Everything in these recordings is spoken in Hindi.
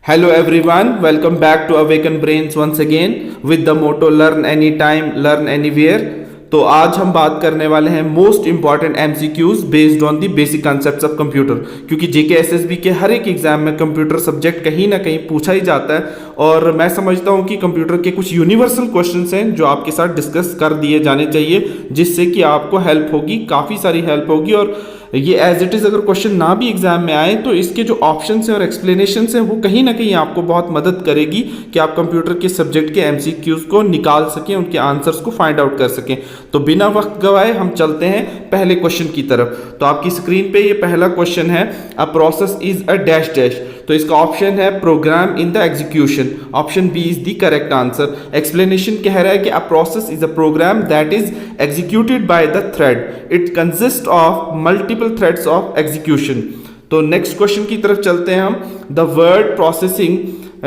Hello everyone, welcome back to Awaken Brains once again with the motto Learn Anytime, Learn Anywhere। तो आज हम बात करने वाले हैं most important MCQs based on the basic concepts of computer, क्योंकि जेके एसएसबी के हर एक एग्जाम में कंप्यूटर सब्जेक्ट कहीं ना कहीं पूछा ही जाता है। और मैं समझता हूं कि कंप्यूटर के कुछ यूनिवर्सल क्वेश्चंस हैं जो आपके साथ डिस्कस कर दिए जाने चाहिए, जिससे कि आपको हेल्प होगी, काफ़ी सारी हेल्प होगी। और ये एज इट इज़ अगर क्वेश्चन ना भी एग्जाम में आए तो इसके जो ऑप्शंस हैं और एक्सप्लेनेशंस हैं वो कहीं ना कहीं आपको बहुत मदद करेगी कि आप कंप्यूटर के सब्जेक्ट के एमसीक्यूज को निकाल सकें, उनके आंसर्स को फाइंड आउट कर सकें। तो बिना वक्त गवाए हम चलते हैं पहले क्वेश्चन की तरफ। तो आपकी स्क्रीन पे ये पहला क्वेश्चन है, a process is a dash dash. तो इसका ऑप्शन है program in the execution, option B is the correct answer. Explanation कह रहा है कि a process is a program that is executed by the thread, it consist of multiple threads of execution. तो नेक्स्ट क्वेश्चन की तरफ चलते हैं हम। The word processing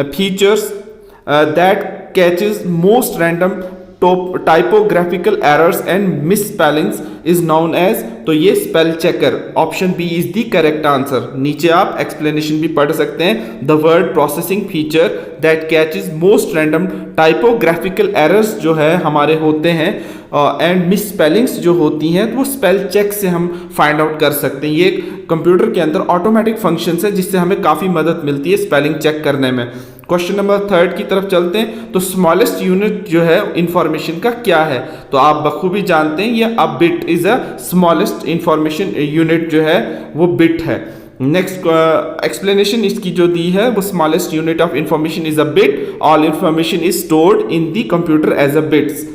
features that catches most random typographical errors and misspellings is known as. तो ये spell checker, option B is the correct answer. नीचे आप एक्सप्लेनेशन भी पढ़ सकते हैं। The word processing feature that catches most random typographical errors जो है हमारे होते हैं एंड मिस स्पेलिंग्स जो होती हैं, तो वो स्पेल चेक से हम फाइंड आउट कर सकते हैं। ये कंप्यूटर के अंदर ऑटोमेटिक फंक्शंस है जिससे हमें काफ़ी मदद मिलती है स्पेलिंग चेक करने में। क्वेश्चन नंबर 3 की तरफ चलते हैं। तो स्मॉलेस्ट यूनिट जो है इंफॉर्मेशन का क्या है? तो आप बखूबी जानते हैं ये a bit is a smallest information unit जो है वो बिट है। नेक्स्ट एक्सप्लेनेशन इसकी जो दी है वो smallest unit of information is a bit, all information is stored in the computer as a bits.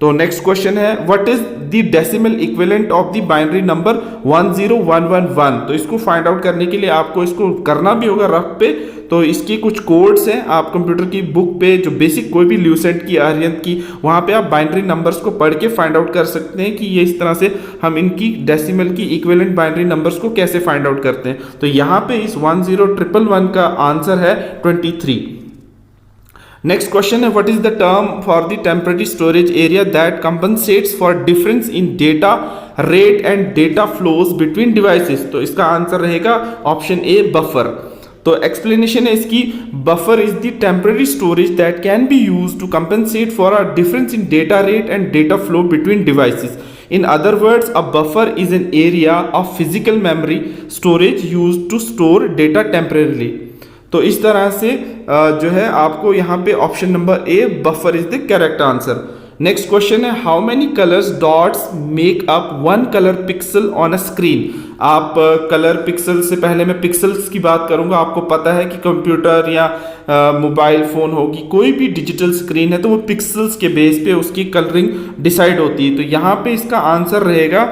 तो नेक्स्ट क्वेश्चन है what is the decimal equivalent of the binary number 10111। तो इसको फाइंड आउट करने के लिए आपको इसको करना भी होगा रफ पे। तो इसकी कुछ कोड्स हैं, आप कंप्यूटर की बुक पे जो बेसिक कोई भी ल्यूसेंट की, आर्यन की, वहाँ पे आप बाइनरी नंबर्स को पढ़ के फाइंड आउट कर सकते हैं कि ये इस तरह से हम इनकी डेसिमल की इक्विवेलेंट बाइनरी नंबर्स को कैसे फाइंड आउट करते हैं। तो यहाँ पे इस 10111 का आंसर है 23। नेक्स्ट क्वेश्चन है what is the term for the temporary storage area that compensates for difference in data rate and data flows between devices. तो इसका आंसर रहेगा ऑप्शन ए बफर। तो एक्सप्लेनेशन है इसकी, buffer is the temporary storage that can be used to compensate for a difference in data rate and data flow between devices. In other words, a buffer is an area of physical memory storage used to store data temporarily। तो इस तरह से जो है आपको यहाँ पे option number A buffer is the correct answer. Next question है how many colours dots make up one colour pixel on a screen. आप कलर पिक्सल से पहले मैं पिक्सल्स की बात करूंगा। आपको पता है कि कंप्यूटर या मोबाइल फोन होगी, कोई भी डिजिटल स्क्रीन है तो वो पिक्सल्स के बेस पे उसकी कलरिंग डिसाइड होती है। तो यहाँ पे इसका आंसर रहेगा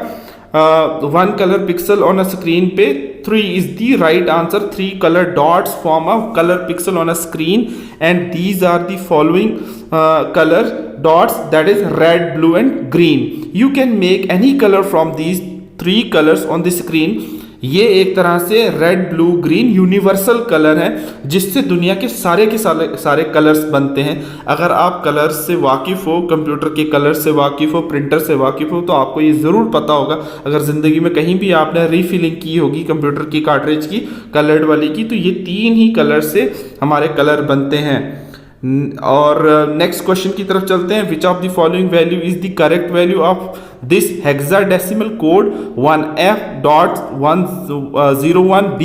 one colour pixel on a screen पे 3 is the right answer। 3 color dots form a color pixel on a screen and these are the following color dots, that is red, blue and green। You can make any color from these 3 colors on the screen। ये एक तरह से red, blue, green universal colour है जिससे दुनिया के सारे कलर्स बनते हैं। अगर आप कलर्स से वाकिफ़ हो, कंप्यूटर के कलर्स से वाकिफ़ हो, प्रिंटर से वाकिफ़ हो, तो आपको ये ज़रूर पता होगा। अगर ज़िंदगी में कहीं भी आपने रीफिलिंग की होगी कंप्यूटर की कार्ट्रिज की, कलर्ड वाली की, तो ये 3 ही कलर से हमारे कलर बनते हैं। और नेक्स्ट क्वेश्चन की तरफ चलते हैं। Which of the following value is the correct value of this hexadecimal code 1F.101B।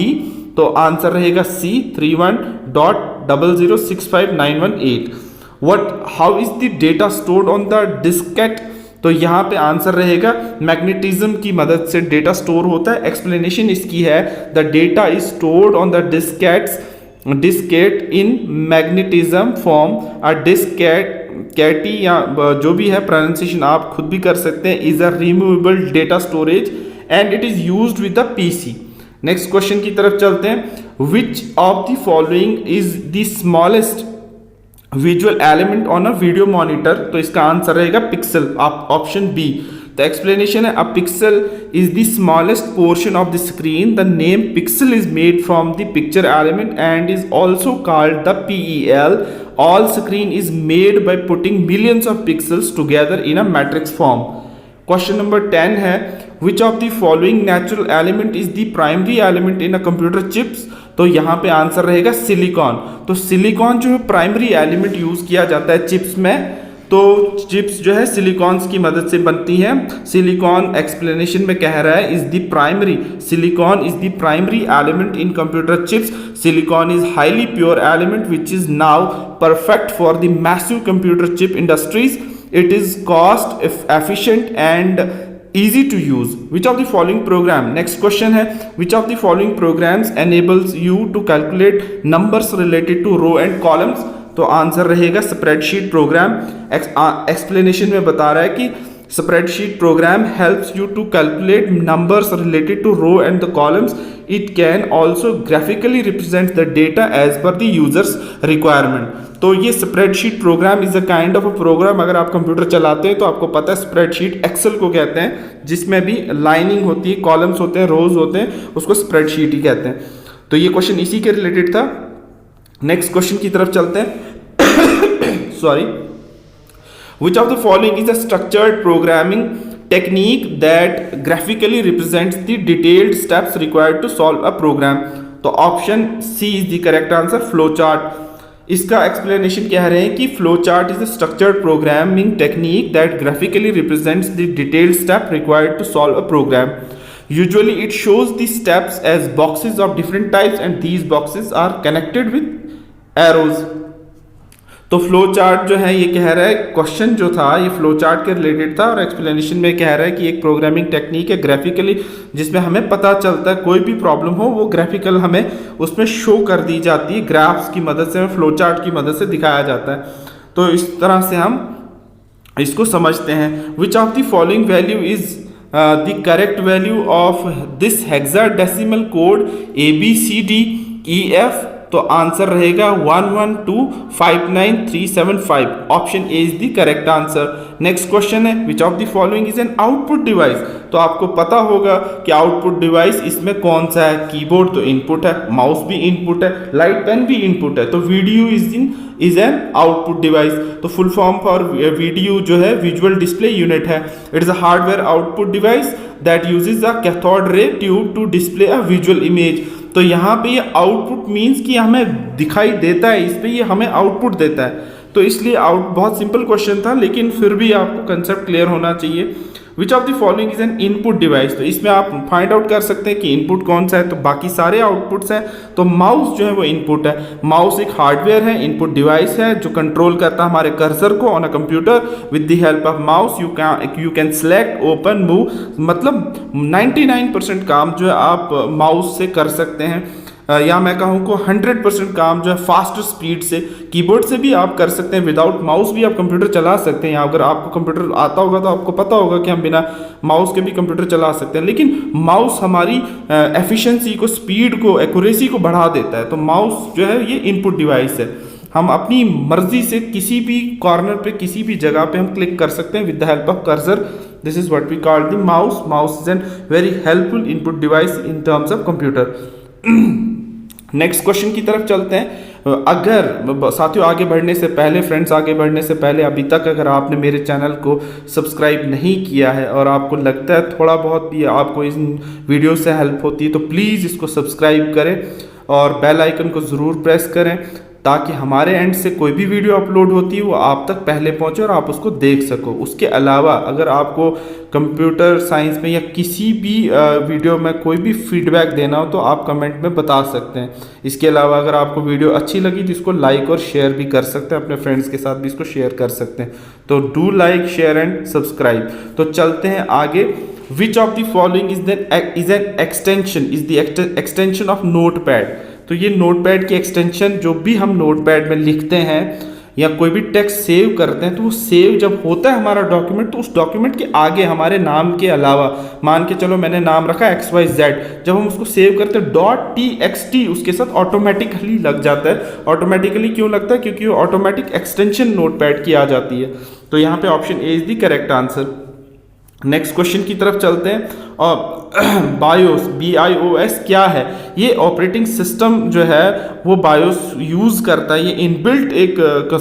तो आंसर रहेगा सी 31.00659118। How is the data stored on the Diskit. तो यहाँ पे आंसर रहेगा मैग्नेटिज्म की मदद से डेटा स्टोर होता है। एक्सप्लेनेशन इसकी है the data is stored on the diskette in magnetism form. A diskette या जो भी है प्रोनाउंसिएशन आप खुद भी कर सकते हैं, is a removable data storage and it is used with the PC. Next question की तरफ चलते हैं। Which of the following is the smallest visual element on a video monitor. तो इसका आंसर रहेगा pixel, option B. The explanation है a pixel is the smallest portion of the screen। The name pixel is made from the picture element and is also called the PEL। All screen is made by putting millions of pixels together in a matrix form। Question number 10 है which of the following natural element is the primary element in a computer chips. तो यहाँ पे आंसर रहेगा सिलिकॉन। तो सिलिकॉन जो है प्राइमरी एलिमेंट यूज किया जाता है चिप्स में। तो चिप्स जो है सिलिकॉन्स की मदद से बनती हैं। सिलिकॉन एक्सप्लेनेशन में कह रहा है is the primary, silicon is the primary element in computer chips. Silicon is highly pure element which is now perfect for the massive computer chip industries. It is cost efficient and easy to use. Which of the following program? Next question है which of the following programs enables you to calculate numbers related to row and columns? तो आंसर रहेगा स्प्रेडशीट प्रोग्राम। एक्सप्लेनेशन में बता रहा है कि spreadsheet program helps you to calculate numbers related to row and the columns. It can also graphically represent the data as per the user's requirement. तो ये spreadsheet program is a kind of a program. अगर आप कंप्यूटर चलाते हैं तो आपको पता है स्प्रेडशीट एक्सेल को कहते हैं, जिसमें भी लाइनिंग होती है, कॉलम्स होते हैं, रोज होते हैं, उसको स्प्रेडशीट ही कहते हैं। तो ये क्वेश्चन इसी के रिलेटेड था। नेक्स्ट क्वेश्चन की तरफ चलते हैं। Sorry, which of the following is a structured programming technique that graphically represents the detailed steps required to solve a program? तो option C is the correct answer, flow chart. इसका एक्सप्लेनेशन कह रहे हैं कि flow chart is a structured programming technique that graphically represents the detailed step required to solve a program. Usually it shows the steps as boxes of different types and these boxes are connected with arrows. तो फ्लो चार्ट जो है ये कह रहा है, क्वेश्चन जो था ये फ्लो चार्ट के रिलेटेड था और एक्सप्लेनेशन में कह रहा है कि एक प्रोग्रामिंग टेक्निक है ग्राफिकली, जिसमें हमें पता चलता है कोई भी प्रॉब्लम हो वो ग्राफिकल हमें उसमें शो कर दी जाती है, ग्राफ्स की मदद से, फ्लो चार्ट की मदद से दिखाया जाता है। तो इस तरह से हम इसको समझते हैं। Which of the following value is the correct value of this hexadecimal code ABCDEF? तो आंसर रहेगा 11259375। Option A is the correct answer. Next question है which of the following is an output device? तो आपको पता होगा कि आउटपुट डिवाइस इसमें कौन सा है। कीबोर्ड तो इनपुट है, माउस भी इनपुट है, लाइट पेन भी इनपुट है, तो video is an output device. तो फुल फॉर्म फॉर वीडियो जो है विजुअल डिस्प्ले यूनिट है। It is a hardware output device that uses a cathode ray tube to display a visual image. तो यहाँ पे ये आउटपुट मीन्स कि हमें दिखाई देता है, इस पे ये हमें आउटपुट देता है। तो इसलिए बहुत सिंपल क्वेश्चन था, लेकिन फिर भी आपको कंसेप्ट क्लियर होना चाहिए। विच of the following is N input device? तो इसमें आप फाइंड आउट कर सकते हैं कि इनपुट कौन सा है, तो बाकी सारे आउटपुट्स हैं। तो माउस जो है वो इनपुट है। माउस एक हार्डवेयर है, इनपुट डिवाइस है जो कंट्रोल करता है हमारे कर्सर को on a computer. With the help of mouse you can select, open, move, मतलब 99% काम जो है आप माउस से कर सकते हैं, या मैं कहूँ को 100% काम जो है फास्ट स्पीड से, कीबोर्ड से भी आप कर सकते हैं। विदाउट माउस भी आप कंप्यूटर चला सकते हैं। अगर आपको कंप्यूटर आता होगा तो आपको पता होगा कि हम बिना माउस के भी कंप्यूटर चला सकते हैं, लेकिन माउस हमारी एफिशिएंसी को, स्पीड को, एक्यूरेसी को बढ़ा देता है। तो माउस जो है ये इनपुट डिवाइस है। हम अपनी मर्जी से किसी भी कॉर्नर पे, किसी भी जगह पे हम क्लिक कर सकते हैं with the help of cursor. This is what we call the mouse. Mouse is an very helpful input device in terms of computer. Next question की तरफ चलते हैं। अगर साथियों आगे बढ़ने से पहले, फ्रेंड्स आगे बढ़ने से पहले, अभी तक अगर आपने मेरे चैनल को सब्सक्राइब नहीं किया है और आपको लगता है थोड़ा बहुत भी आपको इस वीडियो से हेल्प होती है, तो प्लीज़ इसको सब्सक्राइब करें और बेल आइकन को ज़रूर प्रेस करें, ताकि हमारे एंड से कोई भी वीडियो अपलोड होती है वो आप तक पहले पहुंचे और आप उसको देख सको। उसके अलावा अगर आपको कंप्यूटर साइंस में या किसी भी वीडियो में कोई भी फीडबैक देना हो तो आप कमेंट में बता सकते हैं। इसके अलावा अगर आपको वीडियो अच्छी लगी तो इसको लाइक और शेयर भी कर सकते हैं, अपने फ्रेंड्स के साथ भी इसको शेयर कर सकते हैं। तो do like, share and subscribe. तो चलते हैं आगे। विच of the following is an extension of note pad? तो ये नोटपैड की एक्सटेंशन, जो भी हम नोटपैड में लिखते हैं या कोई भी टेक्स्ट सेव करते हैं, तो वो सेव जब होता है हमारा डॉक्यूमेंट, तो उस डॉक्यूमेंट के आगे हमारे नाम के अलावा, मान के चलो मैंने नाम रखा XYZ, जब हम उसको सेव करते हैं .txt उसके साथ ऑटोमेटिकली लग जाता है। ऑटोमेटिकली क्यों लगता है? क्योंकि वो ऑटोमेटिक एक्सटेंशन नोटपैड की आ जाती है। तो यहाँ पे option A is the correct answer. Next question की तरफ चलते हैं। और बायोस BIOS क्या है? ये ऑपरेटिंग सिस्टम जो है वो बायोस यूज़ करता है। ये इनबिल्ट एक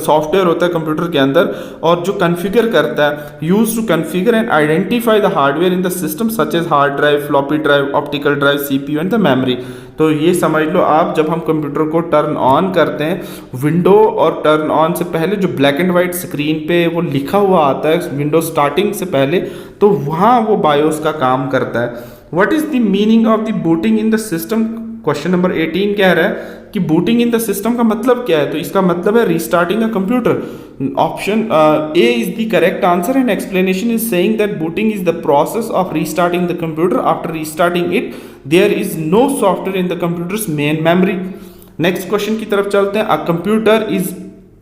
सॉफ्टवेयर होता है कंप्यूटर के अंदर, और जो कॉन्फ़िगर करता है, use to configure and identify the hardware in the system such as hard drive, floppy drive, optical drive, CPU and the memory. तो ये समझ लो आप, जब हम कंप्यूटर को टर्न ऑन करते हैं, विंडो और टर्न ऑन से पहले जो ब्लैक एंड वाइट स्क्रीन पे वो लिखा हुआ आता है विंडो स्टार्टिंग से पहले, तो वहाँ वो बायोस का काम करता है। What is the meaning of the booting in the system? Question number 18 कह रहा है कि बूटिंग इन द सिस्टम का मतलब क्या है? तो इसका मतलब है restarting a computer. Option A is the correct answer and explanation is saying that booting is the process of restarting the computer. After restarting it there is no software in the computer's main memory. Next question की तरफ चलते हैं। A computer is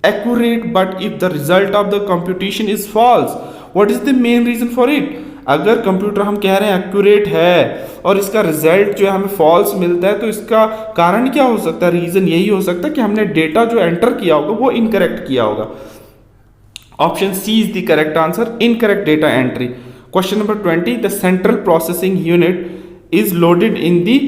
accurate but if the result of the computation is false, what is the main reason for it? अगर कंप्यूटर हम कह रहे हैं एक्यूरेट है और इसका रिजल्ट जो है हमें फॉल्स मिलता है, तो इसका कारण क्या हो सकता है? रीजन यही हो सकता है कि हमने डेटा जो एंटर किया होगा वो इनकरेक्ट किया होगा। Option C is the correct answer, incorrect data entry. Question number 20, the central processing unit is loaded in the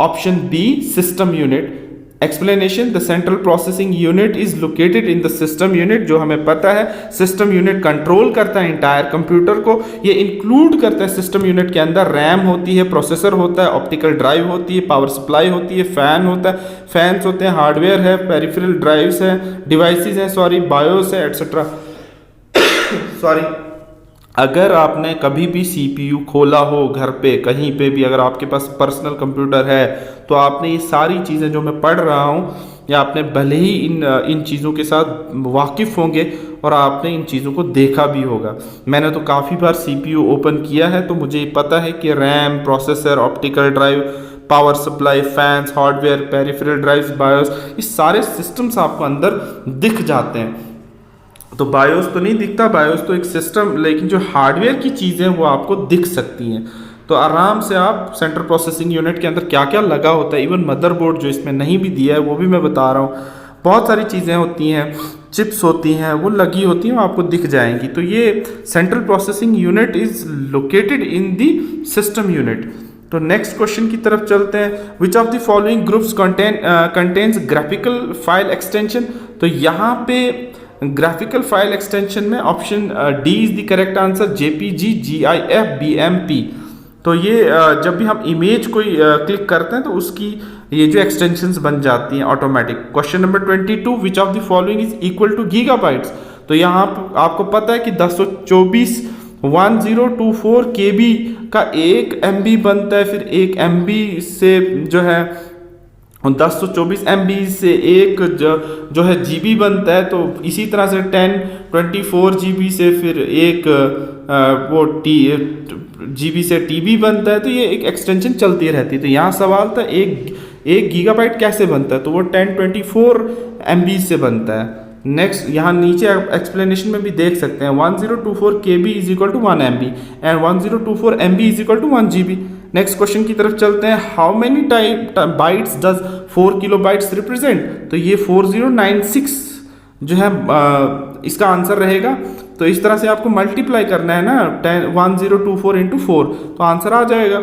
option B system unit. Explanation, the central processing unit is located in the system unit. जो हमें पता है सिस्टम यूनिट कंट्रोल करता है इंटायर कंप्यूटर को। ये इंक्लूड करता है सिस्टम यूनिट के अंदर रैम होती है, प्रोसेसर होता है, ऑप्टिकल ड्राइव होती है, पावर सप्लाई होती है, फैन होता है, फैंस होते हैं, हार्डवेयर है, पेरिफेरल ड्राइव्स है, डिवाइसेस हैं, सॉरी बायोस है, एटसेट्रा। सॉरी, अगर आपने कभी भी CPU खोला हो घर पे कहीं पे भी, अगर आपके पास पर्सनल कंप्यूटर है, तो आपने ये सारी चीज़ें जो मैं पढ़ रहा हूँ, या आपने भले ही इन चीज़ों के साथ वाकिफ़ होंगे और आपने इन चीज़ों को देखा भी होगा। मैंने तो काफ़ी बार CPU ओपन किया है, तो मुझे पता है कि RAM, processor, optical drive, power supply, fans, hardware, peripheral drives, BIOS, ये सारे सिस्टम्स आपको अंदर दिख जाते हैं। तो बायोस तो नहीं दिखता, बायोस तो एक सिस्टम, लेकिन जो हार्डवेयर की चीज़ें वो आपको दिख सकती हैं। तो आराम से आप सेंट्रल प्रोसेसिंग यूनिट के अंदर क्या क्या लगा होता है, इवन मदरबोर्ड जो इसमें नहीं भी दिया है वो भी मैं बता रहा हूँ, बहुत सारी चीज़ें होती हैं, चिप्स होती हैं, वो लगी होती हैं, वो आपको दिख जाएंगी। तो ये central processing unit is located in the system unit. तो नेक्स्ट क्वेश्चन की तरफ चलते हैं। Which of the following groups contains graphical file extension? तो यहाँ पे ग्राफिकल फाइल एक्सटेंशन में option D is the correct answer, JPG, GIF, BMP। तो ये जब भी हम इमेज कोई क्लिक करते हैं तो उसकी ये जो एक्सटेंशंस बन जाती हैं automatic. Question number 22, which of the following is equal to gigabytes? तो यहाँ आपको पता है कि 1024 1024 KB का 1 MB बनता है, फिर 1 MB से जो है 1024 MB से एक जो है GB बनता है। तो इसी तरह से 1024 GB से फिर एक वो GB से TB बनता है। तो ये एक एक्सटेंशन चलती रहती है। तो यहाँ सवाल था एक गीगाबाइट कैसे बनता है, तो वो 1024 MB से बनता है। नेक्स्ट यहाँ नीचे एक्सप्लेनेशन में भी देख सकते हैं, 1024 KB is equal to 1 MB and 1024 MB is equal to 1 GB। Next question की तरफ चलते हैं। How many bytes does 4 kilobytes represent? तो ये 4096 जो है इसका आंसर रहेगा। तो इस तरह से आपको मल्टीप्लाई करना है ना, 1024 इंटू 4, तो आंसर आ जाएगा।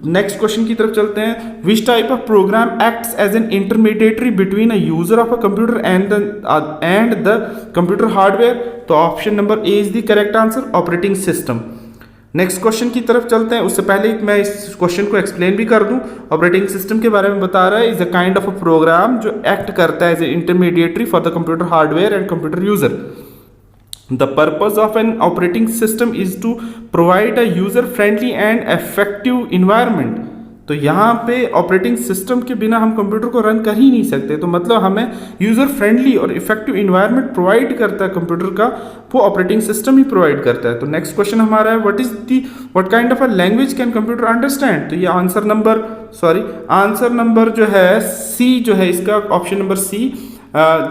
नेक्स्ट क्वेश्चन की तरफ चलते हैं। Which type of program acts as an intermediary between a user of a computer and the computer hardware? तो option number A is the correct answer, operating system. Next question की तरफ चलते हैं। उससे पहले मैं इस क्वेश्चन को एक्सप्लेन भी कर दूं। ऑपरेटिंग सिस्टम के बारे में बता रहा है, is a kind of a program जो एक्ट करता है as a intermediary for the computer hardware and computer user. The purpose of an operating system is to provide a user-friendly and effective environment. तो यहाँ पे ऑपरेटिंग सिस्टम के बिना हम कंप्यूटर को रन कर ही नहीं सकते। तो मतलब हमें यूज़र फ्रेंडली और इफेक्टिव इन्वायरमेंट प्रोवाइड करता है कंप्यूटर का, वो ऑपरेटिंग सिस्टम ही प्रोवाइड करता है। तो नेक्स्ट क्वेश्चन हमारा है, what kind of a language can computer understand? तो ये आंसर नंबर जो है C जो है इसका, ऑप्शन नंबर C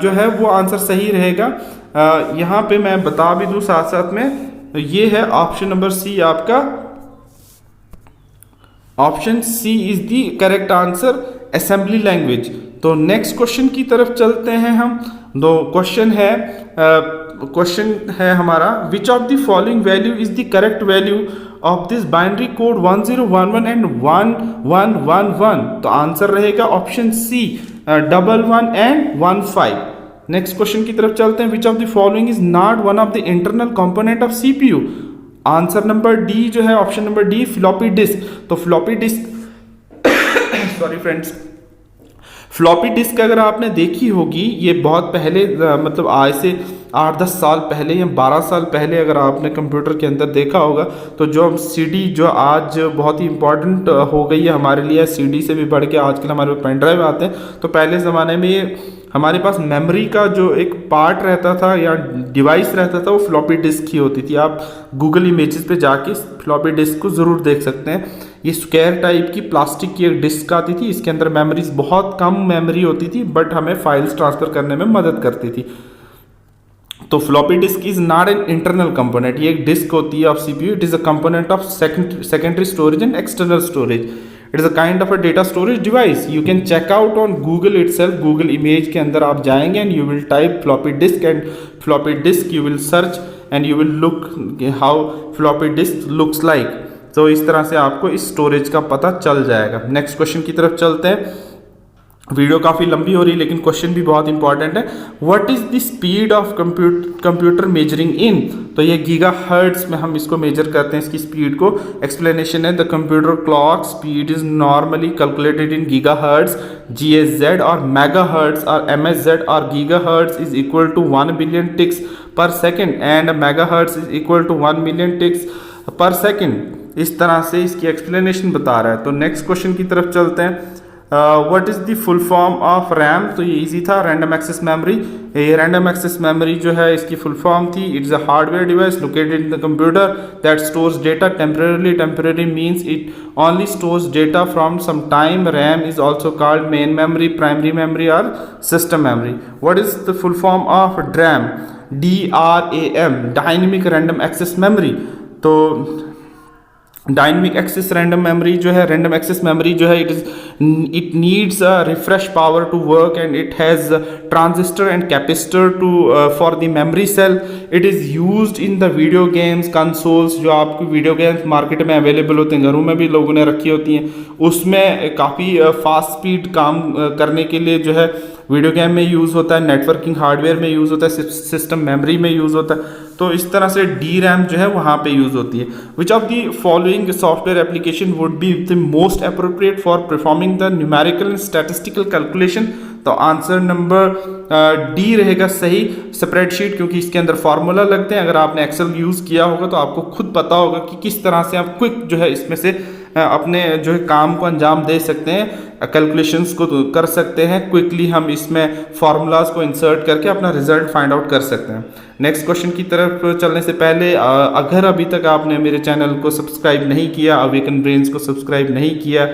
जो है वो आंसर सही रहेगा। यहाँ पे मैं बता भी दूँ साथ साथ में, ये है ऑप्शन नंबर C आपका, option C is the correct answer, assembly language. तो नेक्स्ट क्वेश्चन की तरफ चलते हैं हम। दो क्वेश्चन है हमारा, which of the following value is the correct value of this binary code 1011 and 1111। तो आंसर रहेगा option C 11 and 15। Next question की तरफ चलते हैं, which of the following is not one of the internal component of CPU. Answer number D जो है, option number D floppy disk. तो floppy disk sorry friends, floppy disk अगर आपने देखी होगी, ये बहुत पहले मतलब आज से 8-10 साल पहले या 12 साल पहले अगर आपने कंप्यूटर के अंदर देखा होगा, तो जो सीडी जो आज बहुत ही इंपॉर्टेंट हो गई है हमारे लिए, सीडी से भी बढ़ के आजकल हमारे पेन ड्राइव आते हैं। तो पहले ज़माने में ये हमारे पास मेमोरी का जो एक पार्ट रहता था या डिवाइस रहता था, वो फ्लॉपी डिस्क ही होती थी। आप गूगल इमेजेस पे जाके फ्लॉपी डिस्क को ज़रूर देख सकते हैं। ये स्क्वायर टाइप की प्लास्टिक की एक डिस्क आती थी, इसके अंदर मेमोरीज बहुत कम मेमोरी होती थी, बट हमें फाइल्स ट्रांसफ़र करने में मदद करती थी। तो floppy disk is not an internal component, ये एक डिस्क होती है of CPU. It is a component of secondary storage and external storage. It is a kind of a data storage device. You can check out on Google itself. Google image के अंदर आप जाएंगे and you will type floppy disk and floppy disk you will search and you will look how floppy disk looks like. तो इस तरह से आपको इस स्टोरेज का पता चल जाएगा। नेक्स्ट क्वेश्चन की तरफ चलते हैं। वीडियो काफ़ी लंबी हो रही है लेकिन क्वेश्चन भी बहुत इंपॉर्टेंट है। What is the speed of computer measuring in. तो ये गीगा हर्ट्ज में हम इसको मेजर करते हैं, इसकी स्पीड को। एक्सप्लेनेशन है, the computer clock speed is normally calculated in gigahertz, GHz और मेगा हर्ट्ज और MHz और gigahertz is equal to 1 billion ticks per second and megahertz is equal to 1 million ticks per second. इस तरह से इसकी एक्सप्लेनेशन बता रहा है। तो नेक्स्ट क्वेश्चन की तरफ चलते हैं। What is the full form of RAM. तो ये इजी था, रैंडम एक्सेस मेमोरी। ये रैंडम एक्सेस मेमोरी जो है इसकी फुल फॉर्म थी, it's a hardware device located in the computer that stores data temporary. Temporary means it only stores data from some time. RAM is also called main memory, primary memory और system memory. What is the full form of DRAM। DRAM dynamic random access memory. तो डायनेमिक एक्सेस रैंडम मेमोरी जो है, रैंडम एक्सेस मेमोरी जो है, it needs a refresh power to work and it has transistor and capacitor to for the memory cell. It is used in the video games consoles. जो आपको वीडियो गेम्स मार्केट में अवेलेबल होते हैं, घरों में भी लोगों ने रखी होती हैं, उसमें काफ़ी फास्ट स्पीड काम करने के लिए जो है वीडियो गेम में यूज़ होता है, नेटवर्किंग हार्डवेयर में यूज़ होता है, सिस्टम मेमोरी में यूज़ होता है। तो इस तरह से DRAM जो है वहाँ पे यूज़ होती है। Which of the following software application would be the most appropriate for performing the numerical and statistical calculation. तो आंसर नंबर डी रहेगा सही, स्प्रेडशीट, क्योंकि इसके अंदर फार्मूला लगते हैं। अगर आपने एक्सेल यूज़ किया होगा तो आपको खुद पता होगा कि किस तरह से आप क्विक जो है इसमें से अपने जो है काम को अंजाम दे सकते हैं, कैलकुलेशंस को कर सकते हैं क्विकली। हम इसमें फार्मूलाज को इंसर्ट करके अपना रिजल्ट फाइंड आउट कर सकते हैं। नेक्स्ट क्वेश्चन की तरफ चलने से पहले अगर अभी तक आपने मेरे चैनल को सब्सक्राइब नहीं किया, अवेकन ब्रेन्स को सब्सक्राइब नहीं किया,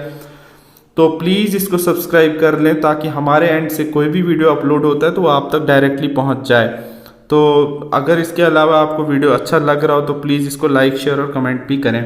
तो प्लीज़ इसको सब्सक्राइब कर लें ताकि हमारे एंड से कोई भी वीडियो अपलोड होता है तो वो आप तक डायरेक्टली पहुंच जाए। तो अगर इसके अलावा आपको वीडियो अच्छा लग रहा हो तो प्लीज़ इसको लाइक, शेयर और कमेंट भी करें।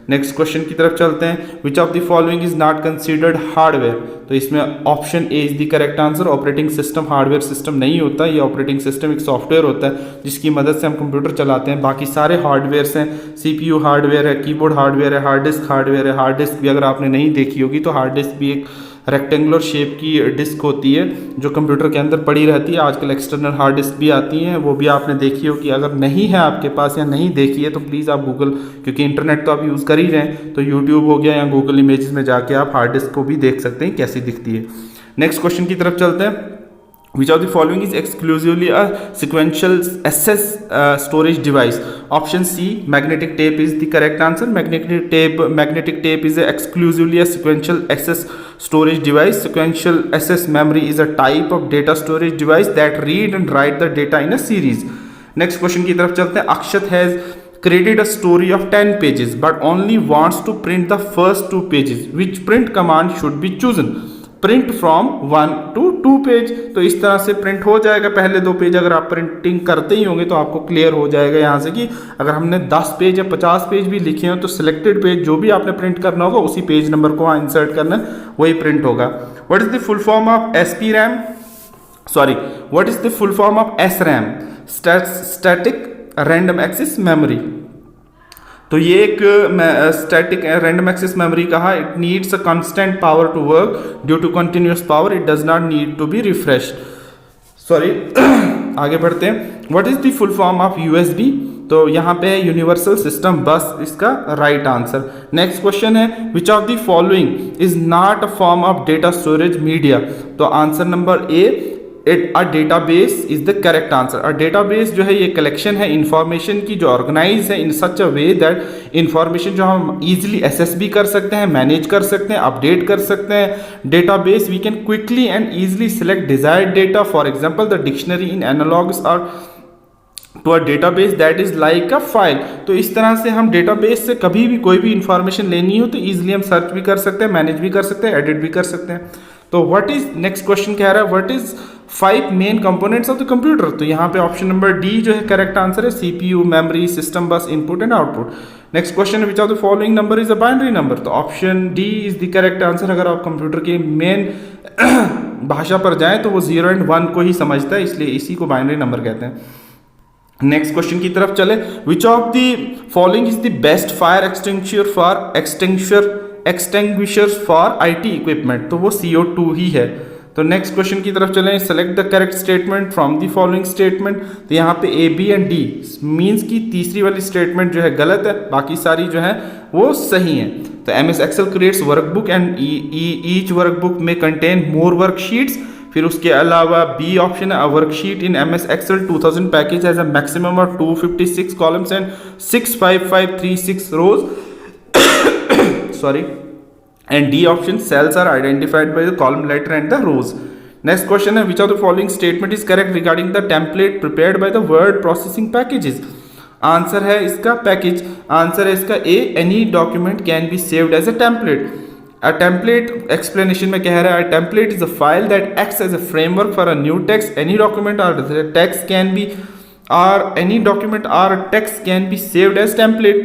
नेक्स्ट क्वेश्चन की तरफ चलते हैं। Which of the following is not considered hardware. तो इसमें option A is the correct answer. Operating system hardware system नहीं होता, ये ऑपरेटिंग सिस्टम एक सॉफ्टवेयर होता है जिसकी मदद से हम कंप्यूटर चलाते हैं। बाकी सारे हार्डवेयर्स हैं, CPU हार्डवेयर है, कीबोर्ड हार्डवेयर है, हार्ड डिस्क हार्डवेयर है। हार्ड डिस्क भी अगर आपने नहीं देखी होगी तो हार्ड डिस्क भी एक रेक्टेंगुलर शेप की डिस्क होती है जो कंप्यूटर के अंदर पड़ी रहती है। आजकल एक्सटर्नल हार्ड डिस्क भी आती हैं, वो भी आपने देखी हो। कि अगर नहीं है आपके पास या नहीं देखी है तो प्लीज़ आप गूगल, क्योंकि इंटरनेट तो आप यूज़ कर ही रहे हैं, तो यूट्यूब हो गया या गूगल इमेजेस में जाके आप हार्ड डिस्क को भी देख सकते हैं कैसी दिखती है। नेक्स्ट क्वेश्चन की तरफ चलते हैं। Which of the following is exclusively a sequential SS storage device? Option C, magnetic tape is the correct answer. Magnetic tape is exclusively a sequential SS storage device. Sequential SS memory is a type of data storage device that read and write the data in a series. Next question की तरफ चलते हैं। Akshat has created a story of 10 pages but only wants to print the first 2 pages. Which print command should be chosen? Print from 1 to 2 page. तो इस तरह से प्रिंट हो जाएगा। पहले 2 पेज अगर आप प्रिंटिंग करते ही होंगे तो आपको क्लियर हो जाएगा यहाँ से कि अगर हमने 10 पेज या 50 पेज भी लिखे हो तो सिलेक्टेड पेज जो भी आपने प्रिंट करना होगा उसी पेज नंबर को वहाँ इंसर्ट करना, वही प्रिंट होगा। What is the full form of SPRAM? Sorry, what is the full form of SRAM? Static random access memory. तो ये एक स्टैटिक रैंडम एक्सेस मेमोरी कहा। It needs a constant power to work due to continuous power, it does not need to be refresh. Sorry आगे बढ़ते हैं। What is the full form of USB? तो यहाँ पे है यूनिवर्सल सिस्टम बस, इसका राइट आंसर। नेक्स्ट क्वेश्चन है which of the following is not a form of data storage media? तो answer number A, a database is the correct answer. A database जो है ये कलेक्शन है इंफॉर्मेशन की जो ऑर्गेनाइज है इन सच अ वे दैट इंफॉर्मेशन जो हम इजीली एसेस भी कर सकते हैं, मैनेज कर सकते हैं, अपडेट कर सकते हैं। Database we can quickly and easily select desired data, for example the dictionary in analogues और to a database that is like a file. तो इस तरह से हम डेटाबेस से कभी भी कोई भी इंफॉर्मेशन लेनी हो तो इजीली हम सर्च भी कर सकते हैं, मैनेज भी कर सकते हैं, एडिट भी कर सकते हैं। तो व्हाट इज, नेक्स्ट क्वेश्चन कह रहा है what is 5 main components of the computer? तो यहाँ पे ऑप्शन नंबर डी जो है करेक्ट आंसर है, CPU, memory, system bus, input and output. Next question है which of the following number is a binary number? तो option D is the correct answer. अगर आप कंप्यूटर के मेन भाषा पर जाएं तो वो 0 and 1 को ही समझता है, इसलिए इसी को बाइनरी नंबर कहते हैं। नेक्स्ट क्वेश्चन की तरफ चले। विच of the following is the best fire extinguishers for IT equipment? तो वो CO2 ही है। तो नेक्स्ट क्वेश्चन की तरफ चलें। Select the correct statement from the following statement? तो यहाँ पे A, B and D means की तीसरी वाली स्टेटमेंट जो है गलत है, बाकी सारी जो है वो सही है। तो MS Excel creates workbook and each workbook में कंटेन मोर वर्कशीट्स। फिर उसके अलावा बी ऑप्शन है, a worksheet in MS Excel 2000 package has a maximum of 256 columns and 65536 rows. Sorry. And D option, cells are identified by the column letter and the rows. Next question है which of the following statement is correct regarding the template prepared by the word processing packages? Answer है इसका पैकेज, आंसर है इसका A, any document can be saved as a template. A template explanation में कह रहा है a template is a file that acts as a framework for a new text. Any document or the text can be or any document or text can be saved as template.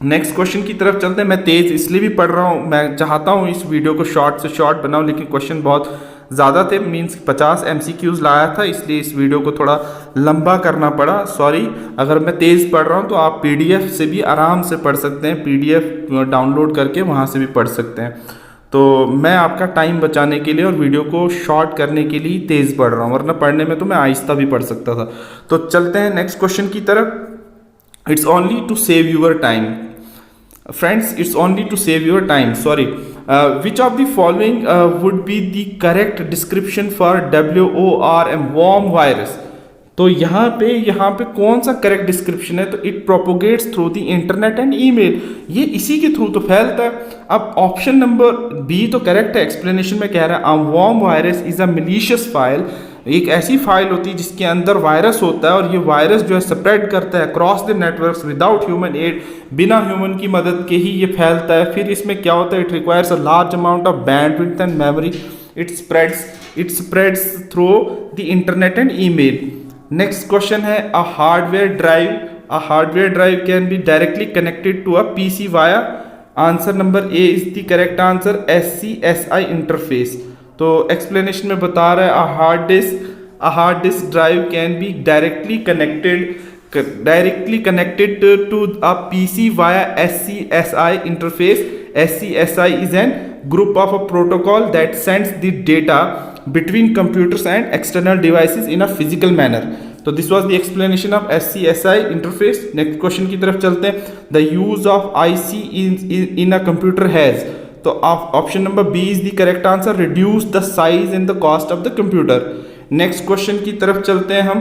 Next question की तरफ चलते हैं। मैं तेज़ इसलिए भी पढ़ रहा हूँ, मैं चाहता हूँ इस वीडियो को शॉर्ट से शॉर्ट बनाऊँ, लेकिन क्वेश्चन बहुत ज़्यादा थे, मीन्स 50 MCQs लाया था, इसलिए इस वीडियो को थोड़ा लंबा करना पड़ा। सॉरी, अगर मैं तेज़ पढ़ रहा हूँ तो आप PDF से भी आराम से पढ़ सकते हैं, PDF डाउनलोड करके वहाँ से भी पढ़ सकते हैं। तो मैं आपका टाइम बचाने के लिए और वीडियो को शॉर्ट करने के लिए तेज़ पढ़ रहा हूँ, वरना पढ़ने में तो मैं आहिस्ता भी पढ़ सकता था। तो चलते हैं नेक्स्ट क्वेश्चन की तरफ। It's only to save your time. Friends, it's only to save your time. Sorry. Which of the following would be the correct description for WORM, worm virus? तो यहाँ पे कौन सा करेक्ट डिस्क्रिप्शन है? तो it propagates through the internet and email, ये इसी के थ्रू तो फैलता है। अब ऑप्शन नंबर बी तो करेक्ट है, एक्सप्लेनेशन में कह रहा है a worm virus is a malicious file, एक ऐसी फाइल होती है जिसके अंदर वायरस होता है और ये वायरस जो है स्प्रेड करता है cross the networks without human aid, बिना ह्यूमन की मदद के ही ये फैलता है। फिर इसमें क्या होता है? It requires a large amount of bandwidth and memory, it spreads through the internet and email. Next question है a hardware drive can be directly connected to a PC via? Answer number A is the correct answer, SCSI interface. तो एक्सप्लेनेशन में बता रहा है a hard disk drive can be directly connected to a PC via SCSI interface. SCSI is an group of a protocol that sends the data between computers and external devices in a physical manner. So this was the explanation of SCSI interface. Next question की तरफ चलते हैं। The use of IC in a computer has, तो option number B is the correct answer, reduce the size and the cost of the computer. Next question की तरफ चलते हैं हम,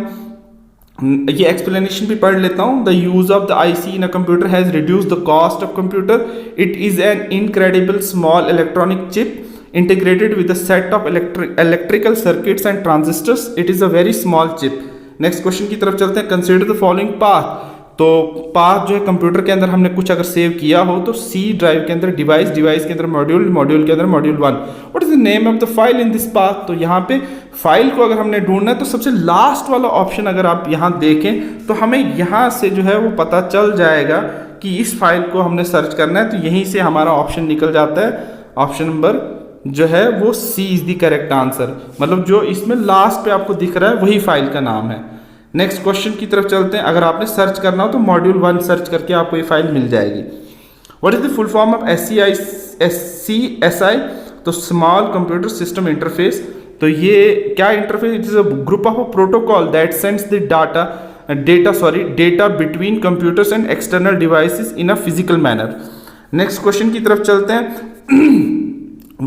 ये एक्सप्लेनेशन भी पढ़ लेता हूँ। The use of the IC in a computer has reduce the cost of computer. It is an incredible small electronic chip integrated with a set of electrical circuits and transistors. It is a very small chip. Next question की तरफ चलते हैं। कंसिडर द फॉलोइंग पाथ तो पाथ जो है कंप्यूटर के अंदर हमने कुछ अगर सेव किया हो तो सी ड्राइव के अंदर डिवाइस, डिवाइस के अंदर मॉड्यूल, मॉड्यूल के अंदर module 1। What is the name of the file in this path? तो यहाँ पे फाइल को अगर हमने ढूंढना है तो सबसे लास्ट वाला ऑप्शन अगर आप यहाँ देखें तो हमें यहाँ से जो है वो पता चल जाएगा कि इस फाइल को हमने सर्च करना है, तो यहीं से हमारा ऑप्शन निकल जाता है। ऑप्शन नंबर जो है वो सी इज द करेक्ट आंसर, मतलब जो इसमें लास्ट पे आपको दिख रहा है वही फाइल का नाम है। नेक्स्ट क्वेश्चन की तरफ चलते हैं। अगर आपने सर्च करना हो तो मॉड्यूल 1 सर्च करके आपको ये फाइल मिल जाएगी। What is the full form of SCSI? तो स्मॉल कंप्यूटर सिस्टम इंटरफेस। तो ये क्या interface? It is a group of a protocol that sends the data between computers and external devices in a physical manner. Next question की तरफ चलते हैं।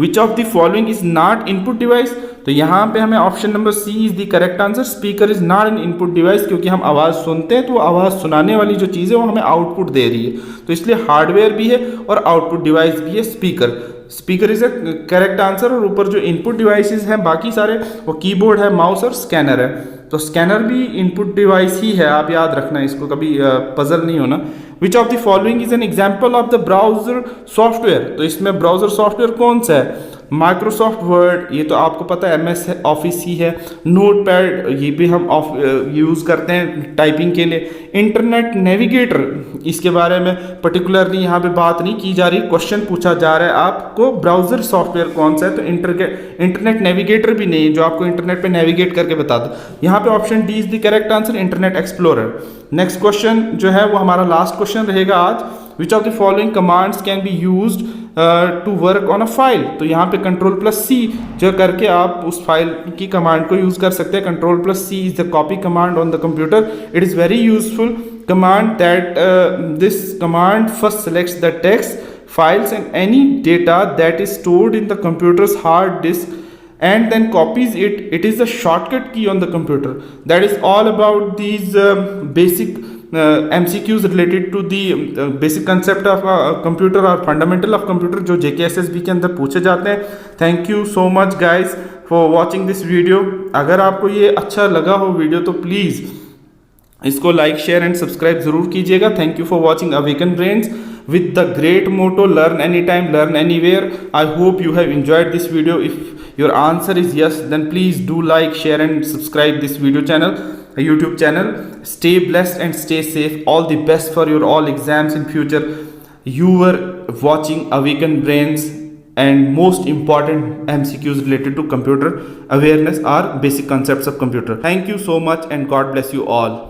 Which of the following is not input device? तो यहाँ पे हमें option number C is the correct answer. Speaker is not an input device, क्योंकि हम आवाज़ सुनते हैं तो आवाज़ सुनाने वाली जो चीज़ है वो हमें आउटपुट दे रही है, तो इसलिए हार्डवेयर भी है और आउटपुट डिवाइस भी है speaker. Speaker is a correct answer. और ऊपर जो इनपुट डिवाइसेस हैं बाकी सारे वो कीबोर्ड है, माउस और स्कैनर है। तो स्कैनर भी इनपुट डिवाइस ही है, आप याद रखना, इसको कभी पजल नहीं होना। विच of the following is an example of the browser software? तो इसमें ब्राउजर सॉफ्टवेयर कौन सा है? माइक्रोसॉफ्ट वर्ड, ये तो आपको पता है MS ऑफिस ही है। नोटपैड, ये भी हम यूज़ करते हैं टाइपिंग के लिए। इंटरनेट नेविगेटर, इसके बारे में पर्टिकुलरली यहाँ पे बात नहीं की जा रही, क्वेश्चन पूछा जा रहा है आपको ब्राउजर सॉफ्टवेयर कौन सा है, तो इंटरनेट नेविगेटर भी नहीं है जो आपको इंटरनेट पे नेविगेट करके बता दो। यहाँ पे option D is the correct answer, internet explorer. Next question जो है वो हमारा लास्ट क्वेश्चन रहेगा आज। Which of the following commands can be used to work on a file? तो यहाँ पे Ctrl+C जो करके आप उस फाइल की कमांड को यूज कर सकते हैं। Ctrl+C is the copy command on the computer. It is very useful command that this command first selects the text files and any data that is stored in the computers hard disk and then copies it. It is the shortcut key on the computer. That is all about these basic MCQs related to the basic concept of computer or fundamental of computer जो JKSSB के अंदर पूछे जाते हैं। Thank you so much guys for watching this video. अगर आपको ये अच्छा लगा हो वीडियो तो प्लीज़ इसको लाइक, शेयर एंड सब्सक्राइब जरूर कीजिएगा। Thank you for watching awaken brains with the great motto learn anytime, learn anywhere. I hope you have enjoyed this video. If your answer is yes, then please do like, share and subscribe this video channel, YouTube channel. Stay blessed and stay safe. All the best for your all exams in future. You were watching Awaken Brains, and most important MCQs related to computer awareness are basic concepts of computer. Thank you so much and God bless you all.